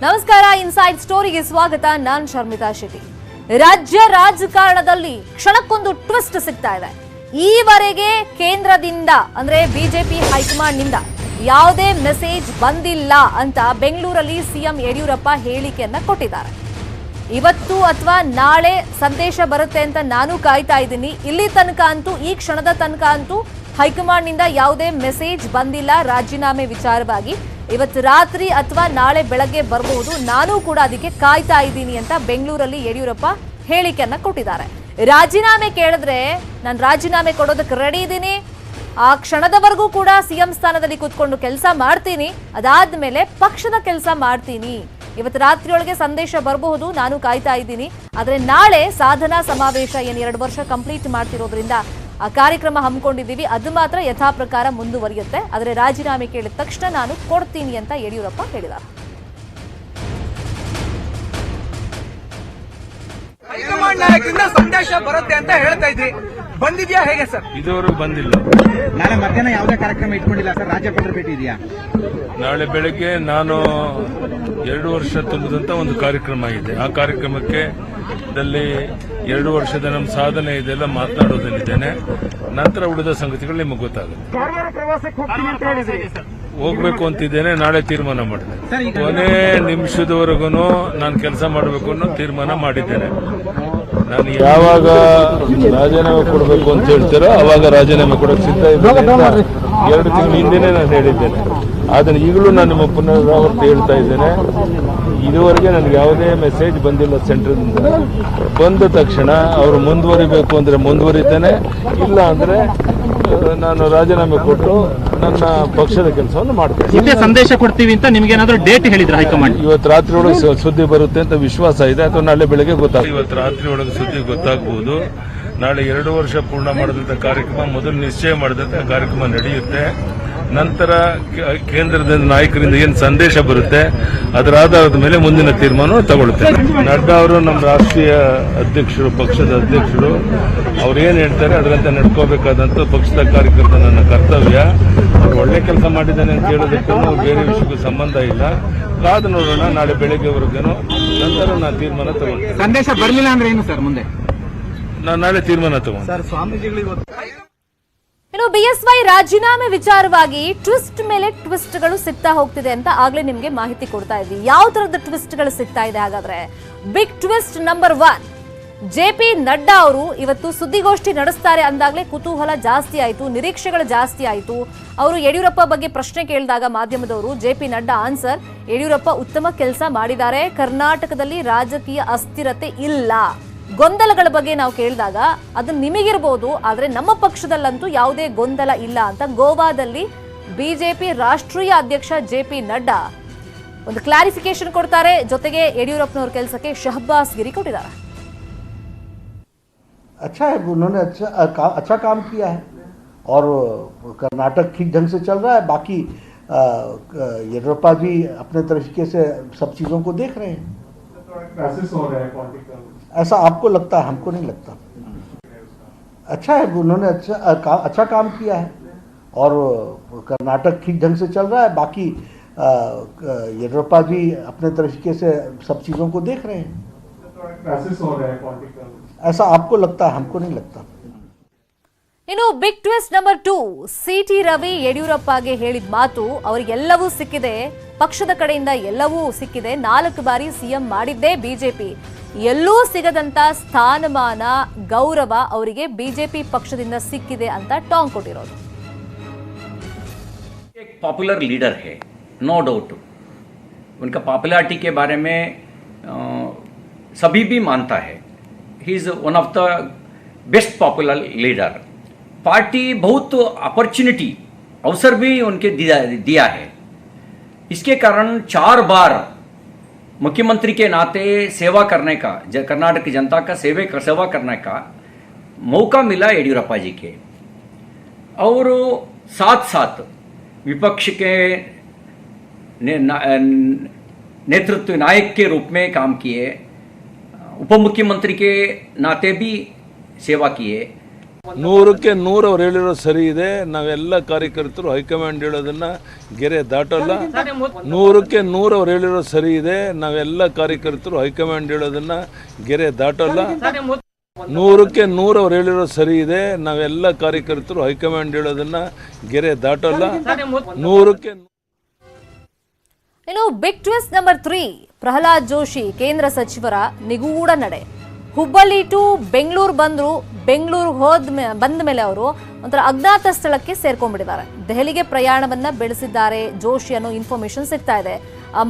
ನಮಸ್ಕಾರ, ಇನ್ಸೈಡ್ ಸ್ಟೋರಿಗೆ ಸ್ವಾಗತ. ನಾನ್ ಶರ್ಮಿತಾ ಶೆಟ್ಟಿ. ರಾಜ್ಯ ರಾಜಕಾರಣದಲ್ಲಿ ಕ್ಷಣಕ್ಕೊಂದು ಟ್ವಿಸ್ಟ್ ಸಿಗ್ತಾ ಇದೆ. ಈವರೆಗೆ ಕೇಂದ್ರದಿಂದ ಅಂದ್ರೆ ಬಿಜೆಪಿ ಹೈಕಮಾಂಡ್ ನಿಂದ ಯಾವುದೇ ಮೆಸೇಜ್ ಬಂದಿಲ್ಲ ಅಂತ ಬೆಂಗಳೂರಲ್ಲಿ ಸಿಎಂ ಯಡಿಯೂರಪ್ಪ ಹೇಳಿಕೆಯನ್ನ ಕೊಟ್ಟಿದ್ದಾರೆ. ಇವತ್ತು ಅಥವಾ ನಾಳೆ ಸಂದೇಶ ಬರುತ್ತೆ ಅಂತ ನಾನು ಕಾಯ್ತಾ ಇದ್ದೀನಿ. ಇಲ್ಲಿ ತನಕ ಅಂತೂ, ಈ ಕ್ಷಣದ ತನಕ ಅಂತೂ ಹೈಕಮಾಂಡ್ ನಿಂದ ಯಾವುದೇ ಮೆಸೇಜ್ ಬಂದಿಲ್ಲ ರಾಜೀನಾಮೆ ವಿಚಾರವಾಗಿ. ಇವತ್ತು ರಾತ್ರಿ ಅಥವಾ ನಾಳೆ ಬೆಳಗ್ಗೆ ಬರಬಹುದು, ನಾನು ಕೂಡ ಅದಕ್ಕೆ ಕಾಯ್ತಾ ಇದ್ದೀನಿ ಅಂತ ಬೆಂಗಳೂರಲ್ಲಿ ಯಡಿಯೂರಪ್ಪ ಹೇಳಿಕೆಯನ್ನ ಕೊಟ್ಟಿದ್ದಾರೆ. ರಾಜೀನಾಮೆ ಕೇಳಿದ್ರೆ ನಾನು ರಾಜೀನಾಮೆ ಕೊಡೋದಕ್ಕೆ ರೆಡಿ ಇದ್ದೀನಿ, ಆ ಕ್ಷಣದವರೆಗೂ ಕೂಡ ಸಿಎಂ ಸ್ಥಾನದಲ್ಲಿ ಕೂತ್ಕೊಂಡು ಕೆಲಸ ಮಾಡ್ತೀನಿ, ಅದಾದ್ಮೇಲೆ ಪಕ್ಷದ ಕೆಲಸ ಮಾಡ್ತೀನಿ. ಇವತ್ತು ರಾತ್ರಿಯೊಳಗೆ ಸಂದೇಶ ಬರಬಹುದು, ನಾನು ಕಾಯ್ತಾ ಇದ್ದೀನಿ. ಆದ್ರೆ ನಾಳೆ ಸಾಧನಾ ಸಮಾವೇಶ ಏನು 2 ವರ್ಷ ಕಂಪ್ಲೀಟ್ ಮಾಡ್ತಿರೋದ್ರಿಂದ ಆ ಕಾರ್ಯಕ್ರಮ ಹಮ್ಮಿಕೊಂಡಿದ್ದೀವಿ, ಅದು ಮಾತ್ರ ಯಥಾ ಪ್ರಕಾರ ಮುಂದುವರಿಯುತ್ತೆ. ಆದರೆ ರಾಜೀನಾಮೆ ಕೇಳಿದ ತಕ್ಷಣ ನಾನು ಕೊಡ್ತೀನಿ ಅಂತ ಯಡಿಯೂರಪ್ಪ ಹೇಳಿದ್ದಾರೆ. ಹೈಕಮಾಂಡ್ ನಾಯಕರಿಂದ ಸಂದೇಶ ಬರುತ್ತೆ ಅಂತ ಹೇಳ್ತಾ ಇದ್ರಿ, ಬಂದಿದ್ಯಾ ಹೇಗೆ ಸರ್? ಇದುವರೆಗೂ ಬಂದಿಲ್ಲ. ನಾಳೆ ಮಧ್ಯಾಹ್ನ ಯಾವುದೇ ಕಾರ್ಯಕ್ರಮ ಇಟ್ಕೊಂಡಿಲ್ಲ ಸರ್, ರಾಜ್ಯಪಾಲರ ಭೇಟಿ ಇದೆಯಾ? ನಾಳೆ ಬೆಳಗ್ಗೆ ನಾನು 2 ವರ್ಷ ತುಂಬಿದಂತ ಒಂದು ಕಾರ್ಯಕ್ರಮ ಇದೆ. ಆ ಕಾರ್ಯಕ್ರಮಕ್ಕೆ 2 ವರ್ಷದ ನಮ್ಮ ಸಾಧನೆ ಇದೆಲ್ಲ ಮಾತನಾಡೋದಲ್ಲಿದ್ದೇನೆ. ನಂತರ ಉಳಿದ ಸಂಗತಿಗಳು ನಿಮಗೆ ಗೊತ್ತಾಗುತ್ತೆ. ಹೋಗ್ಬೇಕು ಅಂತಿದ್ದೇನೆ, ನಾಳೆ ತೀರ್ಮಾನ ಮಾಡಿದೆ. ಕೊನೆ ನಿಮಿಷದವರೆಗೂ ನಾನು ಕೆಲಸ ಮಾಡಬೇಕು ಅನ್ನೋ ತೀರ್ಮಾನ ಮಾಡಿದ್ದೇನೆ. ನಾನು ಯಾವಾಗ ರಾಜೀನಾಮೆ ಕೊಡಬೇಕು ಅಂತ ಹೇಳ್ತೀರೋ ಅವಾಗ ರಾಜೀನಾಮೆ ಕೊಡೋಕೆ ಸಿದ್ಧ ಇದ್ದೇನೆ ಅಂತ 2 ತಿಂಗಳ ಹಿಂದೆನೇ ನಾನು ಹೇಳಿದ್ದೇನೆ. ಆದರೆ ಈಗಲೂ ನಾನು ನಿಮ್ಮ ಪುನರಾವರ್ತಿ ಹೇಳ್ತಾ ಇದ್ದೇನೆ, ಇದುವರೆಗೆ ನನಗೆ ಯಾವುದೇ ಮೆಸೇಜ್ ಬಂದಿಲ್ಲ ಸೆಂಟ್ರದಿಂದ. ಬಂದ ತಕ್ಷಣ ಅವರು ಮುಂದುವರಿಬೇಕು ಅಂದರೆ ಮುಂದುವರಿತೇನೆ, ಇಲ್ಲ ಅಂದರೆ ನಾನು ರಾಜೀನಾಮೆ ಕೊಟ್ಟು ನನ್ನ ಪಕ್ಷದ ಕೆಲಸವನ್ನು ಮಾಡ್ತೇನೆ. ಸಂದೇಶ ಕೊಡ್ತೀವಿ ಅಂತ ನಿಮ್ಗೇನಾದ್ರೂ ಡೇಟ್ ಹೇಳಿದ್ರೆ ಹೈಕಮಾಂಡ್? ಇವತ್ತು ರಾತ್ರಿ ಒಳಗೆ ಸುದ್ದಿ ಬರುತ್ತೆ ಅಂತ ವಿಶ್ವಾಸ ಇದೆ, ಅಥವಾ ನಾಳೆ ಬೆಳಗ್ಗೆ ಗೊತ್ತಾಗುತ್ತೆ. ಇವತ್ತು ರಾತ್ರಿ ಒಳಗೆ ಸುದ್ದಿ ಗೊತ್ತಾಗಬಹುದು. ನಾಳೆ 2 ವರ್ಷ ಪೂರ್ಣ ಮಾಡಿದಂಥ ಕಾರ್ಯಕ್ರಮ, ಮೊದಲು ನಿಶ್ಚಯ ಮಾಡಿದಂಥ ಕಾರ್ಯಕ್ರಮ ನಡೆಯುತ್ತೆ. ನಂತರ ಕೇಂದ್ರದ ನಾಯಕರಿಂದ ಏನು ಸಂದೇಶ ಬರುತ್ತೆ ಅದರ ಆಧಾರದ ಮೇಲೆ ಮುಂದಿನ ತೀರ್ಮಾನವನ್ನು ತಗೊಳ್ತೇನೆ. ನಡ್ಡಾ ಅವರು ನಮ್ಮ ರಾಷ್ಟ್ರೀಯ ಅಧ್ಯಕ್ಷರು, ಪಕ್ಷದ ಅಧ್ಯಕ್ಷರು, ಅವ್ರು ಏನು ಹೇಳ್ತಾರೆ ಅದರಂತೆ ನಡ್ಕೋಬೇಕಾದಂಥ ಪಕ್ಷದ ಕಾರ್ಯಕರ್ತ ನನ್ನ ಕರ್ತವ್ಯ. ಅವ್ರು ಒಳ್ಳೆ ಕೆಲಸ ಮಾಡಿದ್ದಾನೆ ಅಂತ ಹೇಳೋದಕ್ಕೂ ಬೇರೆ ವಿಷಯಕ್ಕೂ ಸಂಬಂಧ ಇಲ್ಲ. ಕಾದು ನೋಡೋಣ, ನಾಳೆ ಬೆಳಗ್ಗೆವರೆಗೇನು, ನಂತರ ನಾನು ತೀರ್ಮಾನ ತಗೊಳ್ತೇನೆ. ಸಂದೇಶ ಬರಲಿಲ್ಲ ಅಂದ್ರೆ ಏನು ಸರ್ ಮುಂದೆ? ನಾನು ನಾಳೆ ತೀರ್ಮಾನ ತಗೊಂಡು ಸರ್, ಸ್ವಾಮೀಜಿಗಳು ಇನ್ನು ಬಿಎಸ್ವೈ ರಾಜೀನಾಮೆ ವಿಚಾರವಾಗಿ ಟ್ವಿಸ್ಟ್ ಮೇಲೆ ಟ್ವಿಸ್ಟ್ಗಳು ಸಿಗ್ತಾ ಹೋಗ್ತಿದೆ ಅಂತ ಆಗ್ಲೇ ನಿಮ್ಗೆ ಮಾಹಿತಿ ಕೊಡ್ತಾ ಇದ್ವಿ. ಯಾವ ತರದ ಟ್ವಿಸ್ಟ್ಗಳು ಸಿಗ್ತಾ ಇದೆ ಹಾಗಾದ್ರೆ? Big twist number 1, JP Nadda ಅವರು ಇವತ್ತು ಸುದ್ದಿಗೋಷ್ಠಿ ನಡೆಸ್ತಾರೆ ಅಂದಾಗ್ಲೇ ಕುತೂಹಲ ಜಾಸ್ತಿ ಆಯಿತು, ನಿರೀಕ್ಷೆಗಳು ಜಾಸ್ತಿ ಆಯಿತು. ಅವರು ಯಡಿಯೂರಪ್ಪ ಬಗ್ಗೆ ಪ್ರಶ್ನೆ ಕೇಳಿದಾಗ ಮಾಧ್ಯಮದವರು ಜೆಪಿ ನಡ್ಡಾ ಆನ್ಸರ್, ಯಡಿಯೂರಪ್ಪ ಉತ್ತಮ ಕೆಲಸ ಮಾಡಿದ್ದಾರೆ, ಕರ್ನಾಟಕದಲ್ಲಿ ರಾಜಕೀಯ ಅಸ್ಥಿರತೆ ಇಲ್ಲ. ಗೊಂದಲಗಳ ಬಗ್ಗೆ ನಾವು ಕೇಳಿದಾಗ ಅದು ನಿಮಗಿರ್ಬೋದು, ಆದ್ರೆ ನಮ್ಮ ಪಕ್ಷದಲ್ಲಂತೂ ಯಾವುದೇ ಗೊಂದಲ ಇಲ್ಲ ಅಂತ ಗೋವಾದಲ್ಲಿ ಬಿಜೆಪಿ ರಾಷ್ಟ್ರೀಯ ಅಧ್ಯಕ್ಷ ಜೆಪಿ ನಡ್ಡಾ ಒಂದು ಕ್ಲಾರಿಫಿಕೇಶನ್ ಕೊಡ್ತಾರೆ. ಜೊತೆಗೆ ಯಡಿಯೂರಪ್ಪನವರ ಕೆಲಸಕ್ಕೆ ಶಹಬ್ಬಾಸ್ ಗಿರಿ ಕೊಟ್ಟಿದ್ದಾರೆ. अच्छा है, उन्होंने अच्छा काम किया है और कर्नाटक ठीक ढंग से चल रहा है. बाकी येडियुरप्पा जी अपने तरीके से सब चीज़ों को देख रहे हैं. ऐसा आपको लगता है, हमको नहीं लगता. अच्छा है, उन्होंने अच्छा काम किया है और कर्नाटक ठीक ढंग से चल रहा है. बाकी येडियुरप्पा जी अपने तरीके से सब चीज़ों को देख रहे हैं. ऐसा आपको लगता है, हमको नहीं लगता. ಇನ್ನು big twist number 2, CT Ravi ಯಡಿಯೂರಪ್ಪಗೆ ಹೇಳಿದ ಮಾತು ಅವರಿಗೆಲ್ಲವೂ ಸಿಕ್ಕಿದೆ, ಪಕ್ಷದ ಕಡೆಯಿಂದ ಎಲ್ಲವೂ ಸಿಕ್ಕಿದೆ. 4 ಬಾರಿ ಸಿಎಂ ಮಾಡಿದ್ದೇ ಬಿಜೆಪಿ, ಎಲ್ಲೂ ಸಿಗದಂತ ಸ್ಥಾನಮಾನ, ಗೌರವ ಅವರಿಗೆ ಬಿಜೆಪಿ ಪಕ್ಷದಿಂದ ಸಿಕ್ಕಿದೆ ಅಂತ ಟಾಂಗ್ ಕೊಟ್ಟಿರೋದು. एक पॉपुलर लीडर है, नो डाउट. उनका पॉपुलैरिटी के बारे में सभी भी मानता है. He is one of the best popular leader. Party बहुत अपॉर्चुनिटी, अवसर भी उनके दिया है. इसके कारण 4 बार मुख्यमंत्री के नाते सेवा करने का, कर्नाटक की जनता का सेवा करने का मौका मिला येडियुरप्पा जी के. और साथ साथ विपक्ष के नेतृत्व नायक के रूप में काम किए, उप मुख्यमंत्री के नाते भी सेवा किए. 100ಕ್ಕೆ 100 ಅವ್ರು ಹೇಳಿರೋದು ಸರಿ ಇದೆ. ನಾವೆಲ್ಲ ಕಾರ್ಯಕರ್ತರು ಹೈಕಮಾಂಡ್ ಹೇಳೋದನ್ನ ಗೆರೆ ದಾಟಲ್ಲ. 100ಕ್ಕೆ 100 ಅವ್ರು ಹೇಳಿರೋದು ಸರಿ ಇದೆ. ನಾವೆಲ್ಲ ಕಾರ್ಯಕರ್ತರು ಹೈಕಮಾಂಡ್ ಹೇಳೋದನ್ನ ಗೆರೆ ದಾಟಲ್ಲ. 100ಕ್ಕೆ 100 ಅವ್ರು ಹೇಳಿರೋದು ಸರಿ ಇದೆ. ನಾವೆಲ್ಲ ಕಾರ್ಯಕರ್ತರು ಹೈಕಮಾಂಡ್ ಹೇಳೋದನ್ನ ಗೆರೆ ದಾಟಲ್ಲ. 100ಕ್ಕೆ ಇನ್ನು big twist number 3, Pralhad Joshi ಕೇಂದ್ರ ಸಚಿವರ ನಿಗೂಢ ನಡೆ. ಹುಬ್ಬಳ್ಳಿ ಟು ಬೆಂಗಳೂರು ಬಂದ್ರು. ಬೆಂಗಳೂರು ಬಂದ ಮೇಲೆ ಅವರು ಒಂಥರ ಅಜ್ಞಾತ ಸ್ಥಳಕ್ಕೆ ಸೇರ್ಕೊಂಡ್ಬಿಟ್ಟಿದ್ದಾರೆ. ದೆಹಲಿಗೆ ಪ್ರಯಾಣವನ್ನ ಬೆಳೆಸಿದ್ದಾರೆ ಜೋಶಿ ಅನ್ನೋ ಇನ್ಫಾರ್ಮೇಶನ್ ಸಿಗ್ತಾ ಇದೆ.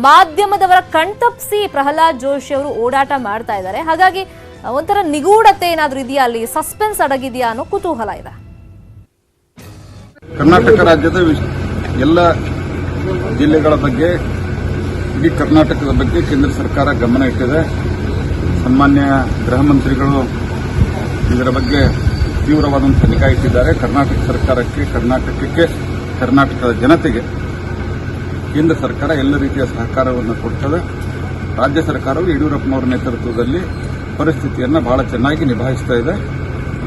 ಮಾಧ್ಯಮದವರ ಕಣ್ತಪ್ಪಿಸಿ ಪ್ರಹ್ಲಾದ್ ಜೋಶಿ ಅವರು ಓಡಾಟ ಮಾಡ್ತಾ ಇದ್ದಾರೆ. ಹಾಗಾಗಿ ಒಂಥರ ನಿಗೂಢತೆ ಏನಾದ್ರೂ ಇದೆಯಾ, ಅಲ್ಲಿ ಸಸ್ಪೆನ್ಸ್ ಅಡಗಿದೆಯಾ ಅನ್ನೋ ಕುತೂಹಲ ಇದೆ. ಕರ್ನಾಟಕ ರಾಜ್ಯದ ಎಲ್ಲ ಜಿಲ್ಲೆಗಳ ಬಗ್ಗೆ, ಇಡೀ ಕರ್ನಾಟಕದ ಬಗ್ಗೆ ಕೇಂದ್ರ ಸರ್ಕಾರ ಗಮನ ಇಟ್ಟಿದೆ. ಸನ್ಮಾನ್ಯ ಗೃಹ ಮಂತ್ರಿಗಳು ಇದರ ಬಗ್ಗೆ ತೀವ್ರವಾದಂತಹ ನಿಗಾ ಇಟ್ಟಿದ್ದಾರೆ. ಕರ್ನಾಟಕ ಸರ್ಕಾರಕ್ಕೆ, ಕರ್ನಾಟಕದ ಜನತೆಗೆ ಕೇಂದ್ರ ಸರ್ಕಾರ ಎಲ್ಲ ರೀತಿಯ ಸಹಕಾರವನ್ನು ಕೊಡ್ತದೆ. ರಾಜ್ಯ ಸರ್ಕಾರವು ಯಡಿಯೂರಪ್ಪನವರ ನೇತೃತ್ವದಲ್ಲಿ ಪರಿಸ್ಥಿತಿಯನ್ನು ಬಹಳ ಚೆನ್ನಾಗಿ ನಿಭಾಯಿಸ್ತಾ ಇದೆ.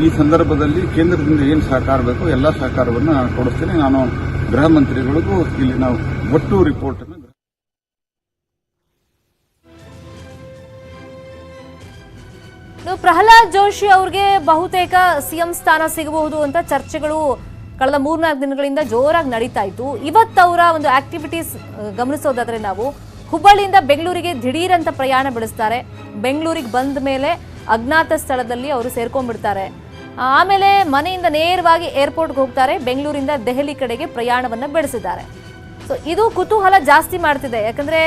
ಈ ಸಂದರ್ಭದಲ್ಲಿ ಕೇಂದ್ರದಿಂದ ಏನು ಸಹಕಾರ ಬೇಕೋ ಎಲ್ಲ ಸಹಕಾರವನ್ನು ನಾನು ಕೊಡಿಸ್ತೇನೆ. ನಾನು ಗೃಹ ಮಂತ್ರಿಗಳಿಗೂ ಇಲ್ಲಿ ನಾವು ಒಟ್ಟು ರಿಪೋರ್ಟ್ ಅನ್ನು ಪ್ರಹ್ಲಾದ್ ಜೋಶಿ ಅವ್ರಿಗೆ ಬಹುತೇಕ ಸಿಎಂ ಸ್ಥಾನ ಸಿಗಬಹುದು ಅಂತ ಚರ್ಚೆಗಳು ಕಳೆದ 3-4 ದಿನಗಳಿಂದ ಜೋರಾಗಿ ನಡೀತಾ ಇತ್ತು. ಇವತ್ತು ಅವರ ಒಂದು ಆಕ್ಟಿವಿಟೀಸ್ ಗಮನಿಸೋದಾದ್ರೆ ನಾವು ಹುಬ್ಬಳ್ಳಿಯಿಂದ ಬೆಂಗಳೂರಿಗೆ ದಿಢೀರ್ ಅಂತ ಪ್ರಯಾಣ ಬೆಳೆಸ್ತಾರೆ. ಬೆಂಗಳೂರಿಗೆ ಬಂದ ಮೇಲೆ ಅಜ್ಞಾತ ಸ್ಥಳದಲ್ಲಿ ಅವರು ಸೇರ್ಕೊಂಡ್ಬಿಡ್ತಾರೆ. ಆಮೇಲೆ ಮನೆಯಿಂದ ನೇರವಾಗಿ ಏರ್ಪೋರ್ಟ್ಗೆ ಹೋಗ್ತಾರೆ. ಬೆಂಗಳೂರಿಂದ ದೆಹಲಿ ಕಡೆಗೆ ಪ್ರಯಾಣವನ್ನ ಬೆಳೆಸಿದ್ದಾರೆ. ಸೊ ಇದು ಕುತೂಹಲ ಜಾಸ್ತಿ ಮಾಡ್ತಿದೆ. ಯಾಕಂದ್ರೆ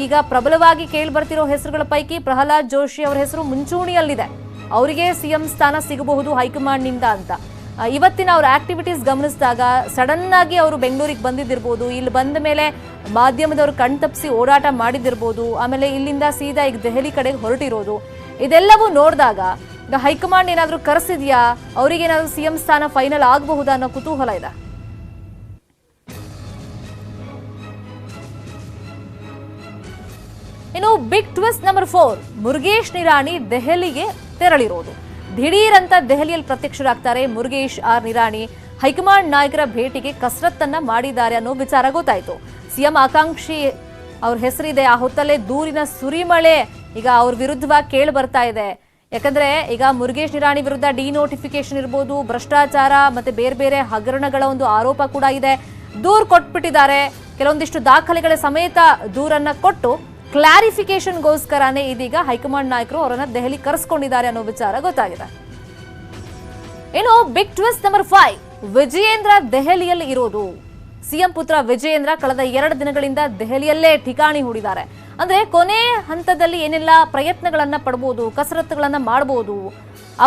ಈಗ ಪ್ರಬಲವಾಗಿ ಕೇಳಿ ಬರ್ತಿರೋ ಹೆಸರುಗಳ ಪೈಕಿ ಪ್ರಹ್ಲಾದ್ ಜೋಶಿ ಅವರ ಹೆಸರು ಮುಂಚೂಣಿಯಲ್ಲಿದೆ. ಅವರಿಗೆ ಸಿಎಂ ಸ್ಥಾನ ಸಿಗಬಹುದು ಹೈಕಮಾಂಡ್ ನಿಂದ ಅಂತ. ಇವತ್ತಿನ ಅವರ ಆಕ್ಟಿವಿಟೀಸ್ ಗಮನಿಸಿದಾಗ ಸಡನ್ ಆಗಿ ಅವರು ಬೆಂಗಳೂರಿಗೆ ಬಂದಿದ್ದಿರ್ಬೋದು. ಇಲ್ಲಿ ಬಂದ ಮೇಲೆ ಮಾಧ್ಯಮದವರು ಕಣ್ತಪ್ಪಿಸಿ ಓಡಾಟ ಮಾಡಿದಿರ್ಬೋದು. ಆಮೇಲೆ ಇಲ್ಲಿಂದ ಸೀದಾ ಈಗ ದೆಹಲಿ ಕಡೆಗೆ ಹೊರಟಿರೋದು, ಇದೆಲ್ಲವೂ ನೋಡಿದಾಗ ಈಗ ಹೈಕಮಾಂಡ್ ಏನಾದರೂ ಕರೆಸಿದ್ಯಾ, ಅವರಿಗೇನಾದ್ರೂ ಸಿಎಂ ಸ್ಥಾನ ಫೈನಲ್ ಆಗಬಹುದಾ ಅನ್ನೋ ಕುತೂಹಲ ಇದೆ. ಇನ್ನು big twist number 4, Murugesh Nirani ದೆಹಲಿಗೆ ತೆರಳಿರೋದು. ದಿಢೀರ್ ಅಂತ ದೆಹಲಿಯಲ್ಲಿ ಪ್ರತ್ಯಕ್ಷರಾಗ್ತಾರೆ ಮುರುಗೇಶ್ ನಿರಾಣಿ. ಹೈಕಮಾಂಡ್ ನಾಯಕರ ಭೇಟಿಗೆ ಕಸರತ್ತನ್ನ ಮಾಡಿದ್ದಾರೆ ಅನ್ನೋ ವಿಚಾರ ಗೊತ್ತಾಯ್ತು. ಸಿಎಂ ಆಕಾಂಕ್ಷಿ ಅವ್ರ ಹೆಸರಿದೆ. ಆ ಹೊತ್ತಲ್ಲೇ ದೂರಿನ ಸುರಿಮಳೆ ಈಗ ಅವ್ರ ವಿರುದ್ಧವಾಗಿ ಕೇಳಿ ಬರ್ತಾ ಇದೆ. ಯಾಕಂದ್ರೆ ಈಗ ಮುರುಗೇಶ್ ನಿರಾಣಿ ವಿರುದ್ಧ ಡಿನೋಟಿಫಿಕೇಶನ್ ಇರ್ಬೋದು, ಭ್ರಷ್ಟಾಚಾರ ಮತ್ತೆ ಬೇರೆ ಬೇರೆ ಹಗರಣಗಳ ಒಂದು ಆರೋಪ ಕೂಡ ಇದೆ. ದೂರು ಕೊಟ್ಬಿಟ್ಟಿದ್ದಾರೆ. ಕೆಲವೊಂದಿಷ್ಟು ದಾಖಲೆಗಳ ಸಮೇತ ದೂರನ್ನ ಕೊಟ್ಟು ಕ್ಲಾರಿಫಿಕೇಶನ್ಗೋಸ್ಕರನೇ ಇದೀಗ ಹೈಕಮಾಂಡ್ ನಾಯಕರು ಅವರನ್ನ ದೆಹಲಿ ಕರೆಸ್ಕೊಂಡಿದ್ದಾರೆ ಅನ್ನೋ ವಿಚಾರ ಗೊತ್ತಾಗಿದೆ. ಇನ್ನು ಬಿಗ್ ಟ್ವಿಸ್ಟ್ ನಂಬರ್ 5, ವಿಜಯೇಂದ್ರ ದೆಹಲಿಯಲ್ಲಿ ಇರೋದು. ಸಿಎಂ ಪುತ್ರ ವಿಜಯೇಂದ್ರ ಕಳೆದ 2 ದಿನಗಳಿಂದ ದೆಹಲಿಯಲ್ಲೇ ಠಿಕಾಣಿ ಹೂಡಿದ್ದಾರೆ. ಅಂದ್ರೆ ಕೊನೆ ಹಂತದಲ್ಲಿ ಏನೆಲ್ಲ ಪ್ರಯತ್ನಗಳನ್ನ ಪಡಬಹುದು, ಕಸರತ್ತುಗಳನ್ನ ಮಾಡಬಹುದು,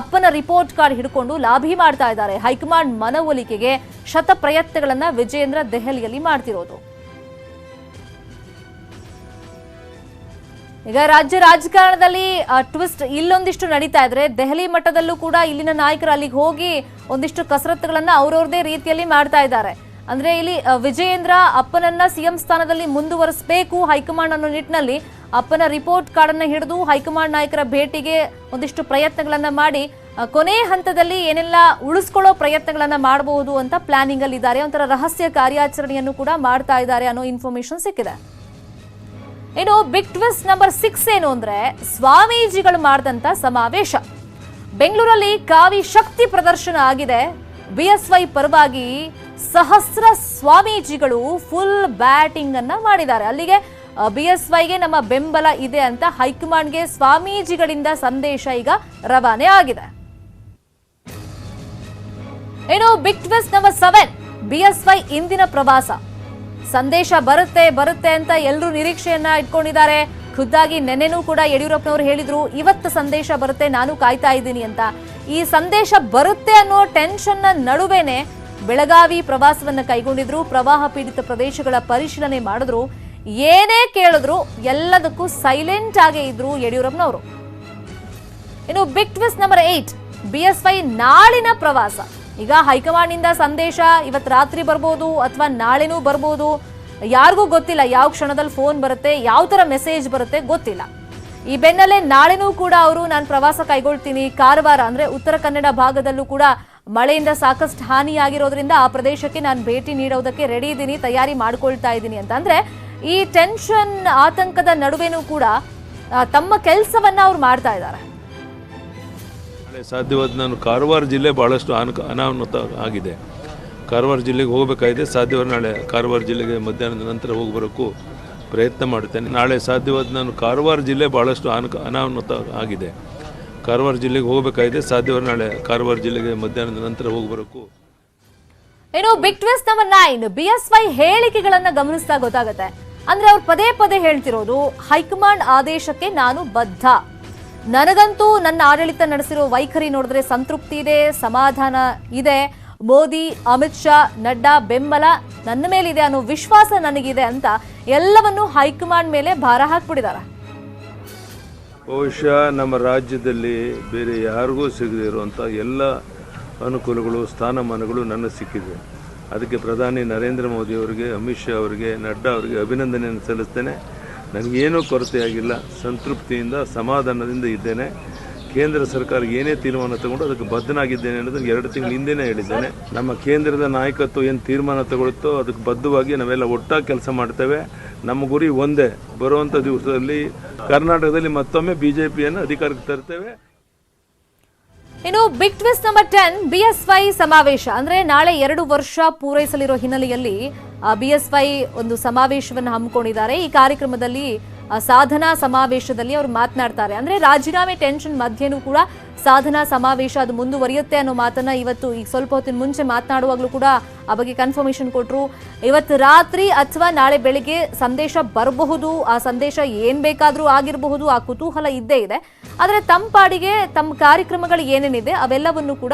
ಅಪ್ಪನ ರಿಪೋರ್ಟ್ ಕಾರ್ಡ್ ಹಿಡ್ಕೊಂಡು ಲಾಭಿ ಮಾಡ್ತಾ ಇದ್ದಾರೆ. ಹೈಕಮಾಂಡ್ ಮನವೊಲಿಕೆಗೆ ಶತ ಪ್ರಯತ್ನಗಳನ್ನ ವಿಜಯೇಂದ್ರ ದೆಹಲಿಯಲ್ಲಿ ಮಾಡ್ತಿರೋದು. ಈಗ ರಾಜ್ಯ ರಾಜಕಾರಣದಲ್ಲಿ ಟ್ವಿಸ್ಟ್ ಇಲ್ಲೊಂದಿಷ್ಟು ನಡೀತಾ ಇದ್ರೆ, ದೆಹಲಿ ಮಟ್ಟದಲ್ಲೂ ಕೂಡ ಇಲ್ಲಿನ ನಾಯಕರು ಅಲ್ಲಿಗೆ ಹೋಗಿ ಒಂದಿಷ್ಟು ಕಸರತ್ತುಗಳನ್ನ ಅವ್ರವ್ರದೇ ರೀತಿಯಲ್ಲಿ ಮಾಡ್ತಾ ಇದ್ದಾರೆ. ಅಂದ್ರೆ ಇಲ್ಲಿ ವಿಜಯೇಂದ್ರ ಅಪ್ಪನನ್ನ ಸಿಎಂ ಸ್ಥಾನದಲ್ಲಿ ಮುಂದುವರಿಸಬೇಕು ಹೈಕಮಾಂಡ್ ಅನ್ನೋ ನಿಟ್ಟಿನಲ್ಲಿ ಅಪ್ಪನ ರಿಪೋರ್ಟ್ ಕಾರ್ಡ್ ಅನ್ನ ಹಿಡಿದು ಹೈಕಮಾಂಡ್ ನಾಯಕರ ಭೇಟಿಗೆ ಒಂದಿಷ್ಟು ಪ್ರಯತ್ನಗಳನ್ನ ಮಾಡಿ ಕೊನೆ ಹಂತದಲ್ಲಿ ಏನೆಲ್ಲ ಉಳಿಸ್ಕೊಳ್ಳೋ ಪ್ರಯತ್ನಗಳನ್ನ ಮಾಡಬಹುದು ಅಂತ ಪ್ಲಾನಿಂಗ್ ಅಲ್ಲಿ ಇದ್ದಾರೆ. ಒಂಥರ ರಹಸ್ಯ ಕಾರ್ಯಾಚರಣೆಯನ್ನು ಕೂಡ ಮಾಡ್ತಾ ಇದ್ದಾರೆ ಅನ್ನೋ ಇನ್ಫಾರ್ಮೇಶನ್ ಸಿಕ್ಕಿದೆ. ಇನ್ನು ಬಿಗ್ ಟ್ವಿಸ್ಟ್ ನಂಬರ್ 6 ಏನು ಅಂದ್ರೆ, ಸ್ವಾಮೀಜಿಗಳು ಮಾಡಿದಂತ ಸಮಾವೇಶ. ಬೆಂಗಳೂರಲ್ಲಿ ಕಾವಿ ಶಕ್ತಿ ಪ್ರದರ್ಶನ ಆಗಿದೆ. ಬಿಎಸ್ವೈ ಪರವಾಗಿ ಸಹಸ್ರ ಸ್ವಾಮೀಜಿಗಳು ಫುಲ್ ಬ್ಯಾಟಿಂಗ್ ಅನ್ನ ಮಾಡಿದ್ದಾರೆ. ಅಲ್ಲಿಗೆ ಬಿಎಸ್ವೈಗೆ ನಮ್ಮ ಬೆಂಬಲ ಇದೆ ಅಂತ ಹೈಕಮಾಂಡ್ಗೆ ಸ್ವಾಮೀಜಿಗಳಿಂದ ಸಂದೇಶ ಈಗ ರವಾನೆ ಆಗಿದೆ. ಇನ್ನು ಬಿಗ್ ಟ್ವಿಸ್ಟ್ ನಂಬರ್ 7, ಬಿಎಸ್ವೈ ಇಂದಿನ ಪ್ರವಾಸ. ಸಂದೇಶ ಬರುತ್ತೆ ಅಂತ ಎಲ್ಲರೂ ನಿರೀಕ್ಷೆಯನ್ನ ಇಟ್ಕೊಂಡಿದ್ದಾರೆ. ಖುದ್ದಾಗಿ ನೆನ್ನೆನೂ ಕೂಡ ಯಡಿಯೂರಪ್ಪನವರು ಹೇಳಿದ್ರು ಇವತ್ತು ಸಂದೇಶ ಬರುತ್ತೆ, ನಾನು ಕಾಯ್ತಾ ಇದ್ದೀನಿ ಅಂತ. ಈ ಸಂದೇಶ ಬರುತ್ತೆ ಅನ್ನೋ ಟೆನ್ಷನ್ ನಡುವೆನೆ ಬೆಳಗಾವಿ ಪ್ರವಾಸವನ್ನ ಕೈಗೊಂಡಿದ್ರು. ಪ್ರವಾಹ ಪೀಡಿತ ಪ್ರದೇಶಗಳ ಪರಿಶೀಲನೆ ಮಾಡಿದ್ರು. ಏನೇ ಕೇಳಿದ್ರು ಎಲ್ಲದಕ್ಕೂ ಸೈಲೆಂಟ್ ಆಗೇ ಇದ್ರು ಯಡಿಯೂರಪ್ಪನವರು. ಇನ್ನು ಬಿಗ್ ಟ್ವಿಸ್ಟ್ ನಂಬರ್ 8, ಬಿಎಸ್ವೈ ನಾಳಿನ ಪ್ರವಾಸ. ಈಗ ಹೈಕಮಾಂಡ್ ನಿಂದ ಸಂದೇಶ ಇವತ್ತು ರಾತ್ರಿ ಬರ್ಬೋದು ಅಥವಾ ನಾಳೆನೂ ಬರ್ಬೋದು. ಯಾರಿಗೂ ಗೊತ್ತಿಲ್ಲ ಯಾವ ಕ್ಷಣದಲ್ಲಿ ಫೋನ್ ಬರುತ್ತೆ, ಯಾವ ತರ ಮೆಸೇಜ್ ಬರುತ್ತೆ ಗೊತ್ತಿಲ್ಲ. ಈ ಬೆನ್ನಲ್ಲೇ ನಾಳೆನೂ ಕೂಡ ಅವರು ನಾನು ಪ್ರವಾಸ ಕೈಗೊಳ್ತೀನಿ ಕಾರವಾರ ಅಂದ್ರೆ ಉತ್ತರ ಕನ್ನಡ ಭಾಗದಲ್ಲೂ ಕೂಡ ಮಳೆಯಿಂದ ಸಾಕಷ್ಟು ಹಾನಿಯಾಗಿರೋದ್ರಿಂದ ಆ ಪ್ರದೇಶಕ್ಕೆ ನಾನು ಭೇಟಿ ನೀಡೋದಕ್ಕೆ ರೆಡಿ ಇದ್ದೀನಿ, ತಯಾರಿ ಮಾಡ್ಕೊಳ್ತಾ ಇದ್ದೀನಿ ಅಂತ. ಅಂದ್ರೆ ಈ ಟೆನ್ಷನ್ ಆತಂಕದ ನಡುವೆನೂ ಕೂಡ ತಮ್ಮ ಕೆಲಸವನ್ನ ಅವ್ರು ಮಾಡ್ತಾ ಇದ್ದಾರೆ. ಸಾಧ್ಯವಾದ ನಾನು ಕಾರವಾರ ಜಿಲ್ಲೆ ಬಹಳಷ್ಟು ಅನಾಹುತ ಆಗಿದೆ. ಕಾರವಾರ ಜಿಲ್ಲೆಗೆ ಹೋಗಬೇಕಾಗಿದೆ. ಸಾಧ್ಯವಾದ ನಾಳೆ ಕಾರವಾರ ಜಿಲ್ಲೆಗೆ ಮಧ್ಯಾಹ್ನದ ನಂತರ ಹೋಗಿ ಬರೋಕ್ಕೂ ಪ್ರಯತ್ನ ಮಾಡುತ್ತೇನೆ. ನಾಳೆ ಸಾಧ್ಯವಾದ ನಾನು ಕಾರವಾರ ಜಿಲ್ಲೆ ಬಹಳಷ್ಟು ಅನಾಹುತ ಆಗಿದೆ. ಕಾರವಾರ ಜಿಲ್ಲೆಗೆ ಹೋಗಬೇಕಾಗಿದೆ. ಸಾಧ್ಯವಾದ ನಾಳೆ ಕಾರವಾರ ಜಿಲ್ಲೆಗೆ ಮಧ್ಯಾಹ್ನದ ನಂತರ ಹೋಗಿ ಬರೋಕ್ಕೂ. ಏನು ಬಿಗ್ ಟ್ವಿಸ್ಟ್ ನಂಬರ್ 9 BSY ಹೇಳಿಕೆಗಳನ್ನ ಗಮನಿಸ್ತಾ ಗೊತ್ತಾಗುತ್ತೆ. ಅಂದ್ರೆ ಅವ್ರು ಪದೇ ಪದೇ ಹೇಳ್ತಿರೋದು ಹೈಕಮಾಂಡ್ ಆದೇಶಕ್ಕೆ ನಾನು ಬದ್ಧ, ನನಗಂತೂ ನನ್ನ ಆಡಳಿತ ನಡೆಸಿರೋ ವೈಖರಿ ನೋಡಿದ್ರೆ ಸಂತೃಪ್ತಿ ಇದೆ, ಸಮಾಧಾನ ಇದೆ, ಮೋದಿ, ಅಮಿತ್ ಶಾ, ನಡ್ಡಾ ಬೆಂಬಲ ನನ್ನ ಮೇಲಿದೆ ಅನ್ನೋ ವಿಶ್ವಾಸ ನನಗಿದೆ ಅಂತ ಎಲ್ಲವನ್ನೂ ಹೈಕಮಾಂಡ್ ಮೇಲೆ ಭಾರ ಹಾಕ್ಬಿಟ್ಟಿದ್ದಾರೆ. ಬಹುಶಃ ನಮ್ಮ ರಾಜ್ಯದಲ್ಲಿ ಬೇರೆ ಯಾರಿಗೂ ಸಿಗದೇ ಇರುವಂಥ ಎಲ್ಲ ಅನುಕೂಲಗಳು, ಸ್ಥಾನಮಾನಗಳು ನನಗೆ ಸಿಕ್ಕಿದೆ. ಅದಕ್ಕೆ ಪ್ರಧಾನಿ ನರೇಂದ್ರ ಮೋದಿ ಅವರಿಗೆ, ಅಮಿತ್ ಶಾ ಅವರಿಗೆ, ನಡ್ಡಾ ಅವರಿಗೆ ಅಭಿನಂದನೆಯನ್ನು ಸಲ್ಲಿಸ್ತೇನೆ. ನನಗೇನೂ ಕೊರತೆಯಾಗಿಲ್ಲ, ಸಂತೃಪ್ತಿಯಿಂದ ಸಮಾಧಾನದಿಂದ ಇದ್ದೇನೆ. ಕೇಂದ್ರ ಸರ್ಕಾರ ಏನೇ ತೀರ್ಮಾನ ತಗೊಂಡು ಅದಕ್ಕೆ ಬದ್ಧನಾಗಿದ್ದೇನೆ ಅನ್ನೋದನ್ನು 2 ತಿಂಗಳ ಹಿಂದೆನೇ ಹೇಳಿದ್ದೇನೆ. ನಮ್ಮ ಕೇಂದ್ರದ ನಾಯಕತ್ವ ಏನು ತೀರ್ಮಾನ ತಗೊಳುತ್ತೋ ಅದಕ್ಕೆ ಬದ್ಧವಾಗಿ ನಾವೆಲ್ಲ ಒಟ್ಟಾಗಿ ಕೆಲಸ ಮಾಡ್ತೇವೆ. ನಮ್ಮ ಗುರಿ ಒಂದೇ, ಬರುವಂಥ ದಿವಸದಲ್ಲಿ ಕರ್ನಾಟಕದಲ್ಲಿ ಮತ್ತೊಮ್ಮೆ ಬಿಜೆಪಿಯನ್ನು ಅಧಿಕಾರಕ್ಕೆ ತರ್ತೇವೆ. ಇನ್ನು ಬಿಗ್ ಟ್ವಿಸ್ಟ್ ನಂಬರ್ 10 BSY ಸಮಾವೇಶ. ಅಂದ್ರೆ ನಾಳೆ 2 ವರ್ಷ ಪೂರೈಸಲಿರೋ ಹಿನ್ನೆಲೆಯಲ್ಲಿ BSY ಒಂದು ಸಮಾವೇಶವನ್ನು ಹಮ್ಮಿಕೊಂಡಿದ್ದಾರೆ. ಈ ಕಾರ್ಯಕ್ರಮದಲ್ಲಿ ಸಾಧನಾ ಸಮಾವೇಶದಲ್ಲಿ ಅವರು ಮಾತನಾಡ್ತಾರೆ. ಅಂದ್ರೆ ರಾಜೀನಾಮೆ ಟೆನ್ಷನ್ ಮಧ್ಯೆನೂ ಕೂಡ ಸಾಧನಾ ಸಮಾವೇಶ ಅದು ಮುಂದುವರಿಯುತ್ತೆ ಅನ್ನೋ ಮಾತನ್ನ ಇವತ್ತು ಈಗ ಸ್ವಲ್ಪ ಹೊತ್ತಿನ ಮುಂಚೆ ಮಾತನಾಡುವಾಗಲೂ ಕೂಡ ಆ ಬಗ್ಗೆ ಕನ್ಫರ್ಮೇಶನ್ ಕೊಟ್ಟರು. ಇವತ್ತು ರಾತ್ರಿ ಅಥವಾ ನಾಳೆ ಬೆಳಿಗ್ಗೆ ಸಂದೇಶ ಬರಬಹುದು, ಆ ಸಂದೇಶ ಏನ್ ಬೇಕಾದ್ರೂ ಆಗಿರಬಹುದು, ಆ ಕುತೂಹಲ ಇದ್ದೇ ಇದೆ. ಆದ್ರೆ ತಮ್ಮ ಪಾಡಿಗೆ ತಮ್ಮ ಕಾರ್ಯಕ್ರಮಗಳು ಏನೇನಿದೆ ಅವೆಲ್ಲವನ್ನು ಕೂಡ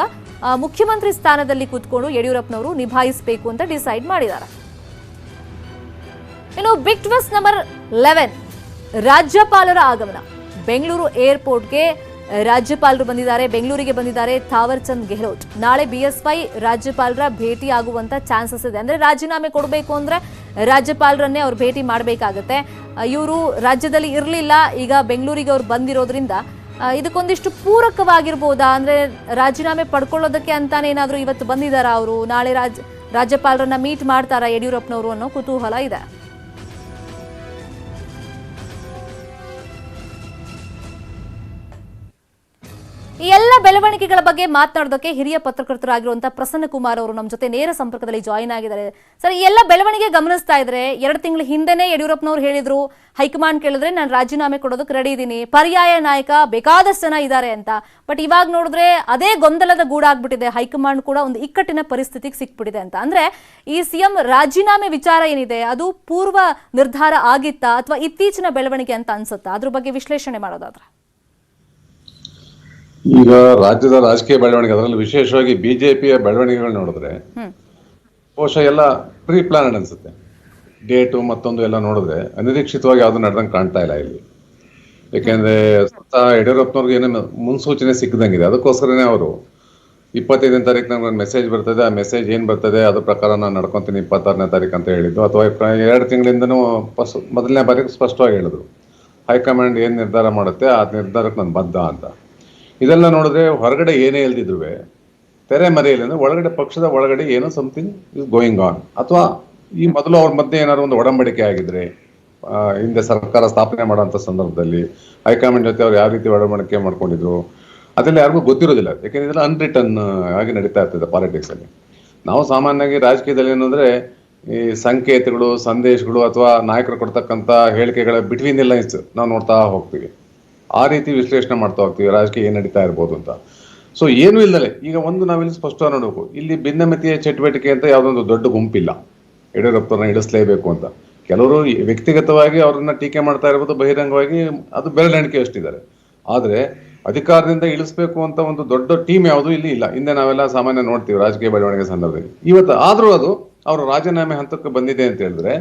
ಮುಖ್ಯಮಂತ್ರಿ ಸ್ಥಾನದಲ್ಲಿ ಕೂತ್ಕೊಂಡು ಯಡಿಯೂರಪ್ಪನವರು ನಿಭಾಯಿಸಬೇಕು ಅಂತ ಡಿಸೈಡ್ ಮಾಡಿದ್ದಾರೆ. ಇನ್ನು ಬಿಗ್ ಟ್ವಿಸ್ಟ್ ನಂಬರ್ 11 ರಾಜ್ಯಪಾಲರ ಆಗಮನ. ಬೆಂಗಳೂರು ಏರ್ಪೋರ್ಟ್ಗೆ ರಾಜ್ಯಪಾಲರು ಬಂದಿದ್ದಾರೆ, ಬೆಂಗಳೂರಿಗೆ ಬಂದಿದ್ದಾರೆ ಥಾವರ್ ಚಂದ್ ಗೆಹ್ಲೋಟ್. ನಾಳೆ BSY ರಾಜ್ಯಪಾಲರ ಭೇಟಿ ಆಗುವಂತ ಚಾನ್ಸಸ್ ಇದೆ. ಅಂದ್ರೆ ರಾಜೀನಾಮೆ ಕೊಡಬೇಕು ಅಂದ್ರೆ ರಾಜ್ಯಪಾಲರನ್ನೇ ಅವ್ರು ಭೇಟಿ ಮಾಡಬೇಕಾಗತ್ತೆ. ಇವರು ರಾಜ್ಯದಲ್ಲಿ ಇರಲಿಲ್ಲ, ಈಗ ಬೆಂಗಳೂರಿಗೆ ಅವ್ರು ಬಂದಿರೋದ್ರಿಂದ ಇದಕ್ಕೊಂದಿಷ್ಟು ಪೂರಕವಾಗಿರ್ಬೋದಾ, ಅಂದ್ರೆ ರಾಜೀನಾಮೆ ಪಡ್ಕೊಳ್ಳೋದಕ್ಕೆ ಅಂತಾನೆ ಏನಾದ್ರು ಇವತ್ತು ಬಂದಿದ್ದಾರಾ ಅವರು, ನಾಳೆ ರಾಜ್ಯಪಾಲರನ್ನ ಮೀಟ್ ಮಾಡ್ತಾರಾ ಯಡಿಯೂರಪ್ಪನವರು ಅನ್ನೋ ಕುತೂಹಲ ಇದೆ. ಈ ಎಲ್ಲ ಬೆಳವಣಿಗೆಗಳ ಬಗ್ಗೆ ಮಾತನಾಡೋದಕ್ಕೆ ಹಿರಿಯ ಪತ್ರಕರ್ತರಾಗಿರುವಂತಹ ಪ್ರಸನ್ನ ಕುಮಾರ್ ಅವರು ನಮ್ಮ ಜೊತೆ ನೇರ ಸಂಪರ್ಕದಲ್ಲಿ ಜಾಯಿನ್ ಆಗಿದ್ದಾರೆ. ಸರ್, ಈ ಎಲ್ಲ ಬೆಳವಣಿಗೆ ಗಮನಿಸ್ತಾ ಇದ್ರೆ 2 ತಿಂಗಳ ಹಿಂದೆನೇ ಯಡಿಯೂರಪ್ಪನವರು ಹೇಳಿದ್ರು ಹೈಕಮಾಂಡ್ ಕೇಳಿದ್ರೆ ನಾನು ರಾಜೀನಾಮೆ ಕೊಡೋದಕ್ಕೆ ರೆಡಿ ಇದ್ದೀನಿ, ಪರ್ಯಾಯ ನಾಯಕ ಬೇಕಾದಷ್ಟು ಜನ ಇದ್ದಾರೆ ಅಂತ. ಬಟ್ ಇವಾಗ ನೋಡಿದ್ರೆ ಅದೇ ಗೊಂದಲದ ಗೂಡಾಗ್ಬಿಟ್ಟಿದೆ, ಹೈಕಮಾಂಡ್ ಕೂಡ ಒಂದು ಇಕ್ಕಟ್ಟಿನ ಪರಿಸ್ಥಿತಿಗೆ ಸಿಕ್ಬಿಟ್ಟಿದೆ ಅಂತ. ಅಂದ್ರೆ ಈ CM ರಾಜೀನಾಮೆ ವಿಚಾರ ಏನಿದೆ ಅದು ಪೂರ್ವ ನಿರ್ಧಾರ ಆಗಿತ್ತಾ ಅಥವಾ ಇತ್ತೀಚಿನ ಬೆಳವಣಿಗೆ ಅಂತ ಅನ್ಸುತ್ತಾ? ಅದ್ರ ಬಗ್ಗೆ ವಿಶ್ಲೇಷಣೆ ಮಾಡೋದಾದ್ರೆ ಈಗ ರಾಜ್ಯದ ರಾಜಕೀಯ ಬೆಳವಣಿಗೆ, ಅದರಲ್ಲಿ ವಿಶೇಷವಾಗಿ ಬಿಜೆಪಿಯ ಬೆಳವಣಿಗೆಗಳು ನೋಡಿದ್ರೆ ಬಹುಶಃ ಎಲ್ಲ ಪ್ರೀ ಪ್ಲಾನ್ ಅನ್ಸುತ್ತೆ. ಡೇಟು ಮತ್ತೊಂದು ಎಲ್ಲ ನೋಡಿದ್ರೆ ಅನಿರೀಕ್ಷಿತವಾಗಿ ಯಾವ್ದು ನಡೆದಂಗೆ ಕಾಣ್ತಾ ಇಲ್ಲ ಇಲ್ಲಿ. ಯಾಕೆಂದ್ರೆ ಸ್ವತಃ ಯಡಿಯೂರಪ್ಪನವ್ರಿಗೆ ಏನೇನು ಮುನ್ಸೂಚನೆ ಸಿಕ್ಕದಂಗಿದೆ. ಅದಕ್ಕೋಸ್ಕರನೇ ಅವರು 25ನೇ ತಾರೀಕು ನಂಗೆ ಒಂದು ಮೆಸೇಜ್ ಬರ್ತದೆ, ಆ ಮೆಸೇಜ್ ಏನ್ ಬರ್ತದೆ ಅದ್ರ ಪ್ರಕಾರ ನಾನು ನಡ್ಕೊಂತೀನಿ 26ನೇ ತಾರೀಕು ಅಂತ ಹೇಳಿದ್ದು. ಅಥವಾ 2 ತಿಂಗಳಿಂದನೂ ಮೊದಲನೇ ಬಾರಿಗೆ ಸ್ಪಷ್ಟವಾಗಿ ಹೇಳಿದ್ರು ಹೈಕಮಾಂಡ್ ಏನ್ ನಿರ್ಧಾರ ಮಾಡುತ್ತೆ ಆ ನಿರ್ಧಾರಕ್ಕೆ ನಾನು ಬದ್ಧ ಅಂತ. ಇದೆಲ್ಲ ನೋಡಿದ್ರೆ ಹೊರಗಡೆ ಏನೇ ಇಲ್ದಿದ್ರು ತೆರೆ ಮರೆಯಲ್ಲಿ ಅಂದ್ರೆ ಒಳಗಡೆ ಪಕ್ಷದ ಒಳಗಡೆ ಏನೋ ಸಮಥಿಂಗ್ ಇಸ್ ಗೋಯಿಂಗ್ ಆನ್. ಅಥವಾ ಈ ಮೊದಲು ಅವ್ರ ಮಧ್ಯೆ ಏನಾದ್ರು ಒಂದು ಒಡಂಬಡಿಕೆ ಆಗಿದ್ರೆ, ಹಿಂದೆ ಸರ್ಕಾರ ಸ್ಥಾಪನೆ ಮಾಡೋಂಥ ಸಂದರ್ಭದಲ್ಲಿ ಹೈಕಮಾಂಡ್ ಜೊತೆ ಅವ್ರು ಯಾವ ರೀತಿ ಒಡಂಬಡಿಕೆ ಮಾಡ್ಕೊಂಡಿದ್ರು ಅದೆಲ್ಲ ಯಾರಿಗೂ ಗೊತ್ತಿರೋದಿಲ್ಲ. ಯಾಕೆಂದ್ರೆ ಇದೆಲ್ಲ ಅನ್ರಿಟರ್ನ್ ಆಗಿ ನಡೀತಾ ಇರ್ತದೆ ಪಾಲಿಟಿಕ್ಸ್ ಅಲ್ಲಿ. ನಾವು ಸಾಮಾನ್ಯವಾಗಿ ರಾಜಕೀಯದಲ್ಲಿ ಏನಂದ್ರೆ ಈ ಸಂಕೇತಗಳು, ಸಂದೇಶಗಳು ಅಥವಾ ನಾಯಕರು ಕೊಡ್ತಕ್ಕಂಥ ಹೇಳಿಕೆಗಳ ಬಿಟ್ವೀನ್ ದಿ ಲೈನ್ಸ್ ನಾವು ನೋಡ್ತಾ ಹೋಗ್ತೀವಿ. ಆ ರೀತಿ ವಿಶ್ಲೇಷಣೆ ಮಾಡ್ತಾ ಹೋಗ್ತೀವಿ ರಾಜಕೀಯ ಏನ್ ನಡೀತಾ ಇರ್ಬೋದು ಅಂತ. ಸೊ ಏನು ಇಲ್ಲದೆ ಈಗ ಒಂದು ನಾವಿಲ್ಲಿ ಸ್ಪಷ್ಟವಾಗಿ ನೋಡಬೇಕು, ಇಲ್ಲಿ ಭಿನ್ನಮತೀಯ ಚಟುವಟಿಕೆ ಅಂತ ಯಾವುದೊಂದು ದೊಡ್ಡ ಗುಂಪಿಲ್ಲ ಯಡಿಯೂರಪ್ಪರನ್ನ ಇಳಿಸ್ಲೇಬೇಕು ಅಂತ. ಕೆಲವರು ವ್ಯಕ್ತಿಗತವಾಗಿ ಅವ್ರನ್ನ ಟೀಕೆ ಮಾಡ್ತಾ ಇರ್ಬೋದು, ಬಹಿರಂಗವಾಗಿ ಅದು ಬೆರಳೆಣಿಕೆ ಅಷ್ಟಿದ್ದಾರೆ. ಆದ್ರೆ ಅಧಿಕಾರದಿಂದ ಇಳಿಸ್ಬೇಕು ಅಂತ ಒಂದು ದೊಡ್ಡ ಟೀಮ್ ಯಾವುದು ಇಲ್ಲಿ ಇಲ್ಲ. ಹಿಂದೆ ನಾವೆಲ್ಲ ಸಾಮಾನ್ಯ ನೋಡ್ತೀವಿ ರಾಜಕೀಯ ಬೆಳವಣಿಗೆ ಸಂದರ್ಭದಲ್ಲಿ. ಇವತ್ತು ಆದ್ರೂ ಅದು ಅವರು ರಾಜೀನಾಮೆ ಹಂತಕ್ಕೆ ಬಂದಿದೆ ಅಂತ ಹೇಳಿದ್ರೆ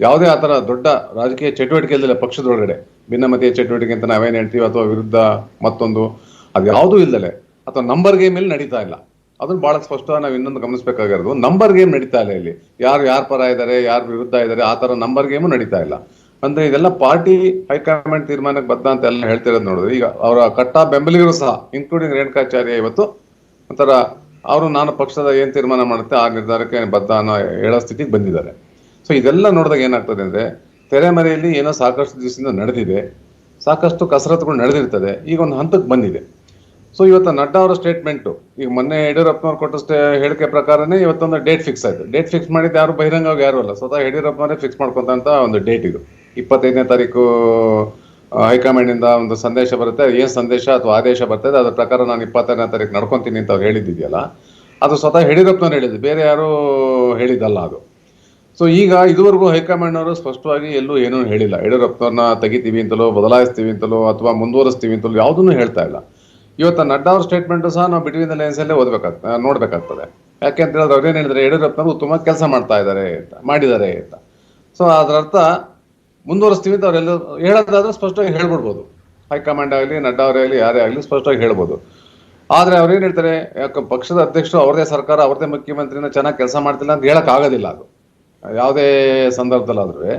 ಯಾವುದೇ ಆತರ ದೊಡ್ಡ ರಾಜಕೀಯ ಚಟುವಟಿಕೆ ಇಲ್ಲದಿಲ್ಲ ಪಕ್ಷದೊಳಗಡೆ. ಭಿನ್ನಮತೀಯ ಚಟುವಟಿಕೆ ಅಂತ ನಾವೇನ್ ಹೇಳ್ತೀವಿ ಅಥವಾ ವಿರುದ್ಧ ಮತ್ತೊಂದು ಅದು ಯಾವುದೂ ಇಲ್ಲದೆ ಅಥವಾ ನಂಬರ್ ಗೇಮ್ ಅಲ್ಲಿ ನಡೀತಾ ಇಲ್ಲ. ಅದನ್ನ ಬಹಳ ಸ್ಪಷ್ಟವಾಗಿ ನಾವು ಇನ್ನೊಂದು ಗಮನಿಸಬೇಕಾಗಿರೋದು, ನಂಬರ್ ಗೇಮ್ ನಡೀತಾ ಇಲ್ಲ ಇಲ್ಲಿ. ಯಾರು ಯಾರ ಪರ ಇದ್ದಾರೆ, ಯಾರು ವಿರುದ್ಧ ಇದ್ದಾರೆ, ಆ ತರ ನಂಬರ್ ಗೇಮು ನಡೀತಾ ಇಲ್ಲ. ಅಂದ್ರೆ ಇದೆಲ್ಲ ಪಾರ್ಟಿ ಹೈಕಮಾಂಡ್ ತೀರ್ಮಾನಕ್ಕೆ ಬದ್ಧ ಅಂತ ಎಲ್ಲ ಹೇಳ್ತಿರೋದು ನೋಡಿದ್ರೆ, ಈಗ ಅವರ ಕಟ್ಟ ಬೆಂಬಲಿಗರು ಸಹ ಇನ್ಕ್ಲೂಡಿಂಗ್ ರೇಣುಕಾಚಾರ್ಯ ಇವತ್ತು ಒಂಥರ ಅವರು ನಾನು ಪಕ್ಷದ ಏನ್ ತೀರ್ಮಾನ ಮಾಡುತ್ತೆ ಆ ನಿರ್ಧಾರಕ್ಕೆ ಬದ್ಧ ಅನ್ನೋ ಹೇಳೋ ಸ್ಥಿತಿಗೆ ಬಂದಿದ್ದಾರೆ. ಸೊ ಇದೆಲ್ಲ ನೋಡಿದಾಗ ಏನಾಗ್ತದೆ ಅಂದ್ರೆ, ತೆರೆಮರೆಯಲ್ಲಿ ಏನೋ ಸಾಕಷ್ಟು ದಿವಸದಿಂದ ನಡೆದಿದೆ, ಸಾಕಷ್ಟು ಕಸರತ್ತುಗಳು ನಡೆದಿರ್ತದೆ, ಈಗ ಒಂದು ಹಂತಕ್ಕೆ ಬಂದಿದೆ. ಸೊ ಇವತ್ತು ನಡ್ಡಾ ಅವರ ಸ್ಟೇಟ್ಮೆಂಟು, ಈಗ ಮೊನ್ನೆ ಯಡಿಯೂರಪ್ಪನವ್ರು ಕೊಟ್ಟ ಹೇಳಿಕೆ ಪ್ರಕಾರನೇ ಇವತ್ತೊಂದು ಡೇಟ್ ಫಿಕ್ಸ್ ಆಯ್ತು. ಡೇಟ್ ಫಿಕ್ಸ್ ಮಾಡಿದ್ದು ಯಾರು ಬಹಿರಂಗವಾಗಿ ಯಾರು ಅಲ್ಲ, ಸ್ವತಃ ಯಡಿಯೂರಪ್ಪನವರೇ ಫಿಕ್ಸ್ ಮಾಡ್ಕೊಂತ ಒಂದು ಡೇಟ್ ಇದು. 25ನೇ ತಾರೀಕು ಹೈಕಮಾಂಡ್ ಇಂದ ಒಂದು ಸಂದೇಶ ಬರುತ್ತೆ, ಏನ್ ಸಂದೇಶ ಅಥವಾ ಆದೇಶ ಬರ್ತದೆ ಅದ್ರ ಪ್ರಕಾರ ನಾನು 25ನೇ ತಾರೀಕು ನಡ್ಕೊಂತೀನಿ ಅಂತ ಅವ್ರು ಹೇಳಿದ್ದಿದೆಯಲ್ಲ, ಅದು ಸ್ವತಃ ಯಡಿಯೂರಪ್ಪನವ್ರು ಹೇಳಿದ್ದು, ಬೇರೆ ಯಾರು ಹೇಳಿದ್ದಲ್ಲ ಅದು. ಸೊ ಈಗ ಇದುವರೆಗೂ ಹೈಕಮಾಂಡ್ ಅವರು ಸ್ಪಷ್ಟವಾಗಿ ಎಲ್ಲೂ ಏನೂ ಹೇಳಿಲ್ಲ. ಯಡಿಯೂರಪ್ಪನವ್ರನ್ನ ತೆಗಿತೀವಿ ಅಂತಲೋ, ಬದಲಾಯಿಸ್ತೀವಿ ಅಂತಲೋ, ಅಥವಾ ಮುಂದುವರಿಸ್ತೀವಿ ಅಂತಲೋ ಯಾವುದನ್ನು ಹೇಳ್ತಾ ಇಲ್ಲ. ಇವತ್ತು ನಡ್ಡಾ ಅವ್ರ ಸ್ಟೇಟ್ಮೆಂಟು ಸಹ ನಾವು ಬಿಟ್ವೀನ್ ದ ಲೈನ್ಸ್ ಅಲ್ಲೇ ನೋಡ್ಬೇಕಾಗ್ತದೆ. ಯಾಕೆ ಅಂತ ಹೇಳಿದ್ರೆ ಅವ್ರೇನು ಹೇಳಿದ್ರೆ, ಯಡಿಯೂರಪ್ಪನವರು ಉತ್ತಮ ಕೆಲಸ ಮಾಡಿದ್ದಾರೆ ಅಂತ. ಸೊ ಅದರ ಅರ್ಥ ಮುಂದುವರಿಸ್ತೀವಿ ಅಂತ ಅವರೆಲ್ಲ ಹೇಳೋದಾದ್ರೆ ಸ್ಪಷ್ಟವಾಗಿ ಹೇಳ್ಬಿಡ್ಬೋದು. ಹೈಕಮಾಂಡ್ ಆಗಲಿ, ನಡ್ಡಾ ಅವರೇ ಆಗಲಿ, ಯಾರೇ ಆಗಲಿ ಸ್ಪಷ್ಟವಾಗಿ ಹೇಳ್ಬೋದು. ಆದ್ರೆ ಅವ್ರೇನ್ ಹೇಳ್ತಾರೆ, ಯಾಕೆ ಪಕ್ಷದ ಅಧ್ಯಕ್ಷರು ಅವ್ರದೇ ಸರ್ಕಾರ, ಅವ್ರದೇ ಮುಖ್ಯಮಂತ್ರಿನ ಚೆನ್ನಾಗಿ ಕೆಲಸ ಮಾಡ್ತಿಲ್ಲ ಅಂತ ಹೇಳಕ್ ಆಗೋದಿಲ್ಲ ಅದು ಯಾವುದೇ ಸಂದರ್ಭದಲ್ಲಾದ್ರೂ.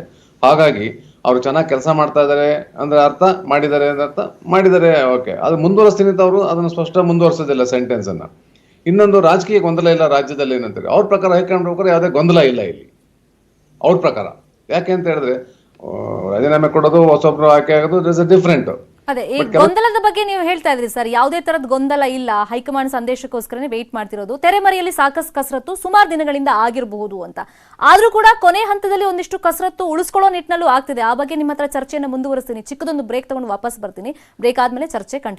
ಹಾಗಾಗಿ ಅವ್ರು ಚೆನ್ನಾಗಿ ಕೆಲಸ ಮಾಡ್ತಾ ಇದ್ದಾರೆ ಅಂದ್ರೆ ಅರ್ಥ, ಮಾಡಿದ್ದಾರೆ ಅಂದ್ರೆ ಅರ್ಥ, ಮಾಡಿದ್ದಾರೆ ಓಕೆ. ಅದು ಮುಂದುವರಿಸ್ತೀನಿ ಅಂತ ಅವರು ಅದನ್ನು ಸ್ಪಷ್ಟ ಮುಂದುವರಿಸೋದಿಲ್ಲ ಸೆಂಟೆನ್ಸ್ ಅನ್ನ. ಇನ್ನೊಂದು, ರಾಜಕೀಯ ಗೊಂದಲ ಇಲ್ಲ ರಾಜ್ಯದಲ್ಲಿ ಏನಂತಾರೆ ಅವ್ರ ಪ್ರಕಾರ, ಹೈಕಮಾಂಡ್ ಪ್ರಕಾರ ಯಾವುದೇ ಗೊಂದಲ ಇಲ್ಲ ಇಲ್ಲಿ ಅವ್ರ ಪ್ರಕಾರ. ಯಾಕೆ ಅಂತ ಹೇಳಿದ್ರೆ, ರಾಜೀನಾಮೆ ಕೊಡೋದು, ಹೊಸೊಬ್ರು ಆಯ್ಕೆ ಆಗೋದು, ಇಟ್ ಇಸ್ ಡಿಫ್ರೆಂಟ್. ಅದೇ ಈ ಗೊಂದಲದ ಬಗ್ಗೆ ನೀವು ಹೇಳ್ತಾ ಇದ್ರಿ ಸರ್, ಯಾವುದೇ ತರದ ಗೊಂದಲ ಇಲ್ಲ, ಹೈಕಮಾಂಡ್ ಸಂದೇಶಕ್ಕೋಸ್ಕರನೇ ವೇಟ್ ಮಾಡ್ತಿರೋದು, ತೆರೆಮರೆಯಲ್ಲಿ ಸಾಕಷ್ಟು ಕಸರತ್ತು ಸುಮಾರು ದಿನಗಳಿಂದ ಆಗಿರಬಹುದು ಅಂತ. ಆದ್ರೂ ಕೂಡ ಕೊನೆ ಹಂತದಲ್ಲಿ ಒಂದಿಷ್ಟು ಕಸರತ್ತು ಉಳಿಸ್ಕೊಳ್ಳೋ ನಿಟ್ಟಿನಲ್ಲೂ ಆಗ್ತಿದೆ. ಆ ಬಗ್ಗೆ ನಿಮ್ಮ ಹತ್ರ ಚರ್ಚೆಯನ್ನು ಮುಂದುವರಿಸ್ತೀನಿ. ಚಿಕ್ಕದೊಂದು ಬ್ರೇಕ್ ತಗೊಂಡು ವಾಪಸ್ ಬರ್ತೀನಿ. ಬ್ರೇಕ್ ಆದ್ಮೇಲೆ ಚರ್ಚೆ ಕಂಟಿನ್ಯೂ.